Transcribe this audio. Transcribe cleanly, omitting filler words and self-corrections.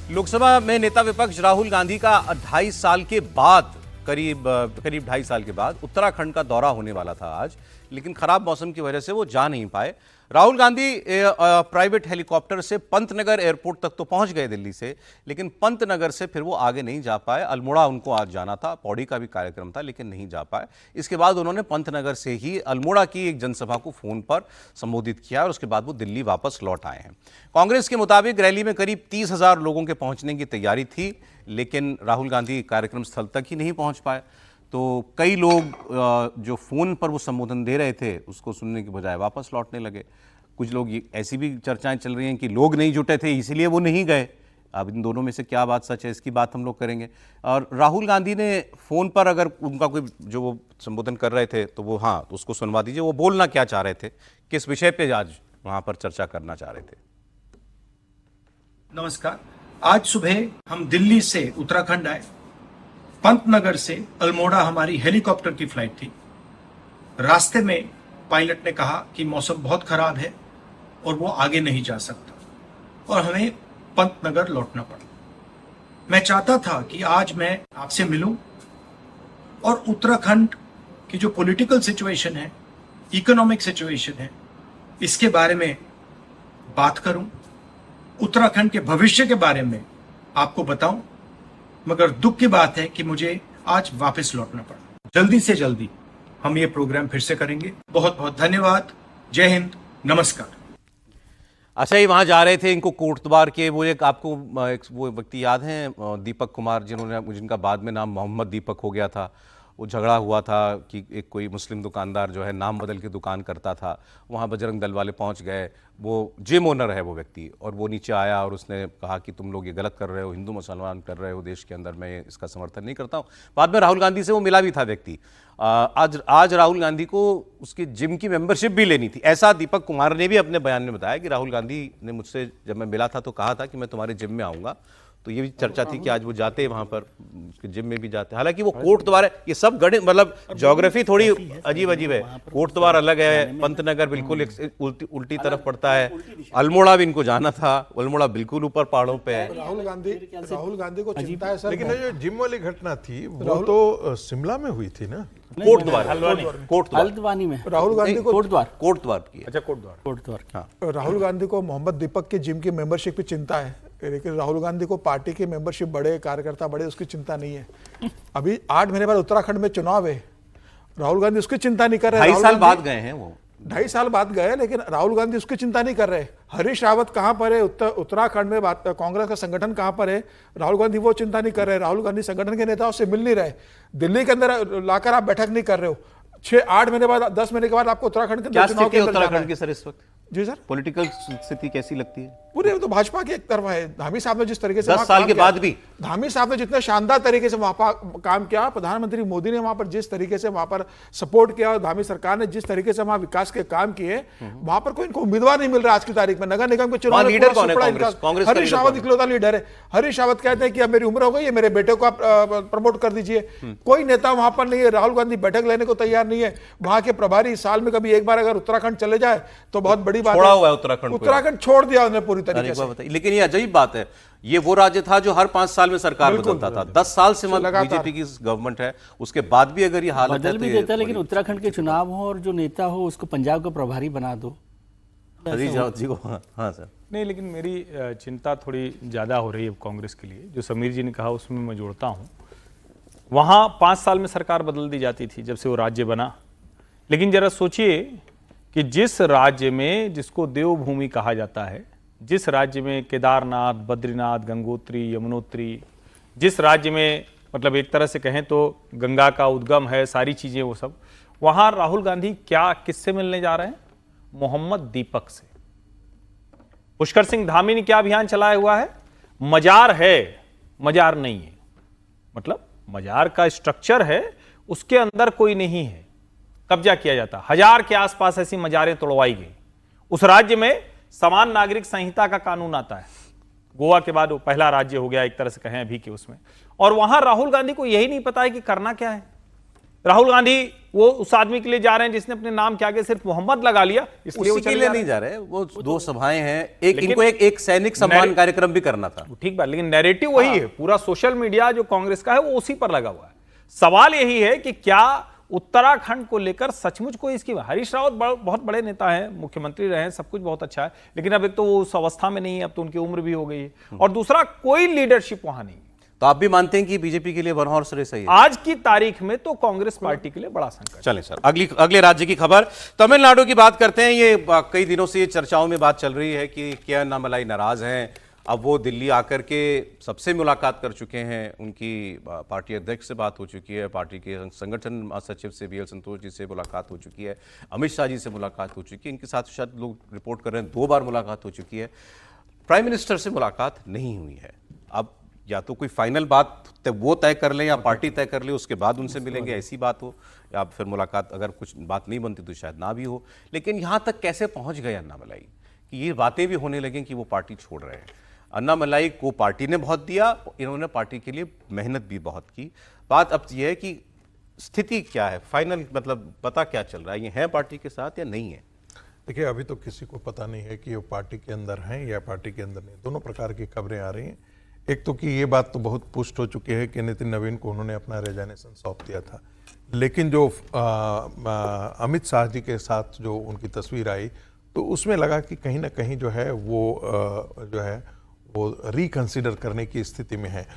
लोकसभा में नेता विपक्ष राहुल गांधी का 2.5 साल के बाद करीब 2.5 साल के बाद उत्तराखंड का दौरा होने वाला था आज, लेकिन खराब मौसम की वजह से वो जा नहीं पाए। राहुल गांधी प्राइवेट हेलीकॉप्टर से पंतनगर एयरपोर्ट तक तो पहुंच गए दिल्ली से, लेकिन पंतनगर से फिर वो आगे नहीं जा पाए। अल्मोड़ा उनको आज जाना था, पौड़ी का भी कार्यक्रम था, लेकिन नहीं जा पाए। इसके बाद उन्होंने पंतनगर से ही अल्मोड़ा की एक जनसभा को फोन पर संबोधित किया और उसके बाद वो दिल्ली वापस लौट आए हैं। कांग्रेस के मुताबिक रैली में करीब 30,000 लोगों के पहुंचने की तैयारी थी, लेकिन राहुल गांधी कार्यक्रम स्थल तक ही नहीं पहुंच पाए। तो कई लोग जो फोन पर वो संबोधन दे रहे थे उसको सुनने की बजाय वापस लौटने लगे। कुछ लोग, ऐसी भी चर्चाएं चल रही हैं कि लोग नहीं जुटे थे इसलिए वो नहीं गए। अब इन दोनों में से क्या बात सच है, इसकी बात हम लोग करेंगे। और राहुल गांधी ने फोन पर अगर उनका कोई जो वो संबोधन कर रहे थे तो वो तो उसको सुनवा दीजिए। वो बोलना क्या चाह रहे थे, किस विषय पे आज वहां पर चर्चा करना चाह रहे थे। नमस्कार। आज सुबह हम दिल्ली से उत्तराखंड आए। पंतनगर से अल्मोड़ा हमारी हेलीकॉप्टर की फ्लाइट थी। रास्ते में पायलट ने कहा कि मौसम बहुत खराब है और वो आगे नहीं जा सकता और हमें पंतनगर लौटना पड़ा। मैं चाहता था कि आज मैं आपसे मिलूं और उत्तराखंड की जो पॉलिटिकल सिचुएशन है, इकोनॉमिक सिचुएशन है, इसके बारे में बात करूं, उत्तराखंड के भविष्य के बारे में आपको बताऊं। मगर दुख की बात है कि मुझे आज वापस लौटना पड़ा। जल्दी से जल्दी हम ये प्रोग्राम फिर से करेंगे। बहुत बहुत धन्यवाद। जय हिंद, नमस्कार। अच्छा, ये वहां जा रहे थे, इनको कोटद्वार के वो एक आपको वो व्यक्ति याद हैं, दीपक कुमार, जिनका बाद में नाम मोहम्मद दीपक हो गया था। वो झगड़ा हुआ था कि एक कोई मुस्लिम दुकानदार जो है नाम बदल के दुकान करता था, वहाँ बजरंग दल वाले पहुँच गए। वो जिम ओनर है वो व्यक्ति, और वो नीचे आया और उसने कहा कि तुम लोग ये गलत कर रहे हो, हिंदू मुसलमान कर रहे हो देश के अंदर, मैं इसका समर्थन नहीं करता हूँ। बाद में राहुल गांधी से वो मिला भी था व्यक्ति। आज राहुल गांधी को उसकी जिम की मेंबरशिप भी लेनी थी। ऐसा दीपक कुमार ने भी अपने बयान में बताया कि राहुल गांधी ने मुझसे जब मैं मिला था तो कहा था कि मैं तुम्हारे जिम में आऊँगा। तो ये भी चर्चा थी कि आज वो जाते हैं वहां पर, उसके जिम में भी जाते हैं। हालांकि वो कोटद्वार है, ये सब गणित मतलब ज्योग्राफी थोड़ी अजीब अजीब है। कोटद्वार अलग है, पंतनगर बिल्कुल उल्टी तरफ पड़ता है, अल्मोड़ा भी इनको जाना था, अल्मोड़ा बिल्कुल ऊपर पहाड़ों पे है। राहुल गांधी को चिंता है सर। लेकिन जो जिम वाली घटना थी वो तो शिमला में हुई थी ना, कोटद्वार हल्द्वानी में। राहुल गांधी को कोटद्वार की। अच्छा, कोटद्वार। हाँ, राहुल गांधी को मोहम्मद दीपक के जिम की मेंबरशिप की चिंता है, लेकिन राहुल गांधी को पार्टी की मेंबरशिप बढ़े, कार्यकर्ता बढ़े, उसकी चिंता नहीं है। अभी 8 महीने बाद उत्तराखंड में चुनाव है, राहुल गांधी उसकी चिंता नहीं कर रहे। 2.5 साल बाद गए हैं वो, 2.5 साल बाद गए, लेकिन राहुल गांधी उसकी चिंता नहीं कर रहे। हरीश रावत कहां पर है, उत्तराखंड में कांग्रेस का संगठन कहां पर है, राहुल गांधी वो चिंता नहीं कर रहे। राहुल गांधी संगठन के नेताओं से मिल नहीं रहे, दिल्ली के अंदर लाकर आप बैठक नहीं कर रहे हो। 6-8 महीने बाद, 10 महीने के बाद आपको उत्तराखंड के क्या स्थिति है उत्तराखंड की सर इस वक्त? जी सर, पॉलिटिकल स्थिति कैसी लगती है? पूरे तो भाजपा की एक तरफा है। धामी साहब ने जिस तरीके से 10 साल के बाद भी धामी साहब ने जितने शानदार तरीके से वहां पर काम किया, प्रधानमंत्री मोदी ने वहां पर जिस तरीके से वहां पर सपोर्ट किया, और धामी सरकार ने जिस तरीके से वहां विकास के काम किए, वहां पर कोई इनको उम्मीदवार नहीं मिल रहा आज की तारीख में। नगर निगम के चुनाव लीडर कौन है? कांग्रेस हरीश रावत इकलौता लीडर है। हरीश रावत कहते हैं कि अब मेरी उम्र हो गई है, मेरे बेटे को आप प्रमोट कर दीजिए। कोई नेता वहां पर नहीं है। राहुल गांधी बैठक लेने को तैयार नहीं है। वहां के प्रभारी साल में कभी एक बार अगर उत्तराखंड चले जाए तो बहुत बड़ी बात है। उत्तराखंड छोड़ दिया उन्होंने पूरी तरीके से। लेकिन ये अजीब बात है, ये वो राज्य था जो हर 5 साल में सरकार बदलता था। 10 साल से बीजेपी की गवर्नमेंट है, उसके बाद भी अगर ये हालत बदल भी देता है, लेकिन उत्तराखंड के चुनाव हो और जो नेता हो उसको पंजाब का प्रभारी बना दो। हरीश रावत जी को। हाँ सर। नहीं, लेकिन मेरी चिंता थोड़ी ज़्यादा हो रही है कांग्रेस के लिए। जो समीर जी ने कहा उसमें मैं जोड़ता हूँ। वहाँ 5 साल में सरकार बदल दी जाती थी जब से वो राज्य बना। लेकिन जरा सोचिए कि जिस राज्य में, जिसको देवभूमि कहा जाता है, जिस राज्य में केदारनाथ, बद्रीनाथ, गंगोत्री, यमुनोत्री, जिस राज्य में मतलब एक तरह से कहें तो गंगा का उद्गम है, सारी चीज़ें वो सब, वहाँ राहुल गांधी क्या किससे मिलने जा रहे हैं? मोहम्मद दीपक से। पुष्कर सिंह धामी ने क्या अभियान चलाया हुआ है? मजार है, मजार नहीं है। मतलब मजार का स्ट्रक्चर है, उसके अंदर कोई नहीं है, कब्जा किया जाता। 1000 के आसपास ऐसी मजारें तोड़वाई गई। उस राज्य में समान नागरिक संहिता का कानून आता है। गोवा के बाद वो पहला राज्य हो गया एक तरह से कहें अभी के उसमें। और वहां राहुल गांधी को यही नहीं पता है कि करना क्या है। राहुल गांधी वो उस आदमी के लिए जा रहे हैं जिसने अपने नाम के आगे सिर्फ मोहम्मद लगा लिया, इसलिए वो उसी के चले लिए जा रहे नहीं जा रहे, वो दो सभाएं हैं, एक लेकिन- इनको एक सैनिक सम्मान कार्यक्रम भी करना था। हैं। ठीक बात, लेकिन नैरेटिव वही है, पूरा सोशल मीडिया जो कांग्रेस का है वो उसी पर लगा हुआ है। सवाल यही है कि क्या उत्तराखंड को लेकर सचमुच कोई इसकी, हरीश रावत बहुत बड़े नेता हैं, मुख्यमंत्री रहे हैं, सब कुछ बहुत अच्छा है, लेकिन अब एक तो वो उस अवस्था में नहीं है, अब तो उनकी उम्र भी हो गई है, और दूसरा कोई लीडरशिप वहां नहीं है। तो आप भी मानते हैं कि बीजेपी के लिए वन हॉर्स रेस है ये? आज की तारीख में तो कांग्रेस पार्टी के लिए बड़ा संकट। चलें सर, अगले राज्य की खबर तमिलनाडु की बात करते हैं। ये कई दिनों से ये चर्चाओं में बात चल रही है कि क्या अन्नामलाई नाराज हैं, अब वो दिल्ली आकर के सबसे मुलाकात कर चुके हैं, उनकी पार्टी अध्यक्ष से बात हो चुकी है, पार्टी के संगठन सचिव से वीएल संतोष जी से मुलाकात हो चुकी है, अमित शाह जी से मुलाकात हो चुकी है, इनके साथ शायद लोग रिपोर्ट कर रहे हैं 2 बार मुलाकात हो चुकी है, प्राइम मिनिस्टर से मुलाकात नहीं हुई है। अब या तो कोई फाइनल बात वो तय कर लें या पार्टी तय कर ले, उसके बाद उनसे मिलेंगे, ऐसी बात हो, या फिर मुलाकात अगर कुछ बात नहीं बनती तो शायद ना भी हो। लेकिन यहाँ तक कैसे पहुँच गए अन्नामलाई कि ये बातें भी होने लगें कि वो पार्टी छोड़ रहे हैं? अन्नामलाई को पार्टी ने बहुत दिया, इन्होंने पार्टी के लिए मेहनत भी बहुत की। बात अब यह है कि स्थिति क्या है, फाइनल मतलब पता क्या चल रहा है, ये है पार्टी के साथ या नहीं है? देखिए, अभी तो किसी को पता नहीं है कि वो पार्टी के अंदर हैं या पार्टी के अंदर नहीं, दोनों प्रकार की खबरें आ रही हैं। एक तो कि ये बात तो बहुत पुष्ट हो चुकी है कि नितिन नवीन को उन्होंने अपना रेजाइनेशन सौंप दिया था, लेकिन जो अमित शाह जी के साथ जो उनकी तस्वीर आई तो उसमें लगा कि कहीं ना कहीं जो है वो रिकंसिडर करने की स्थिति में है।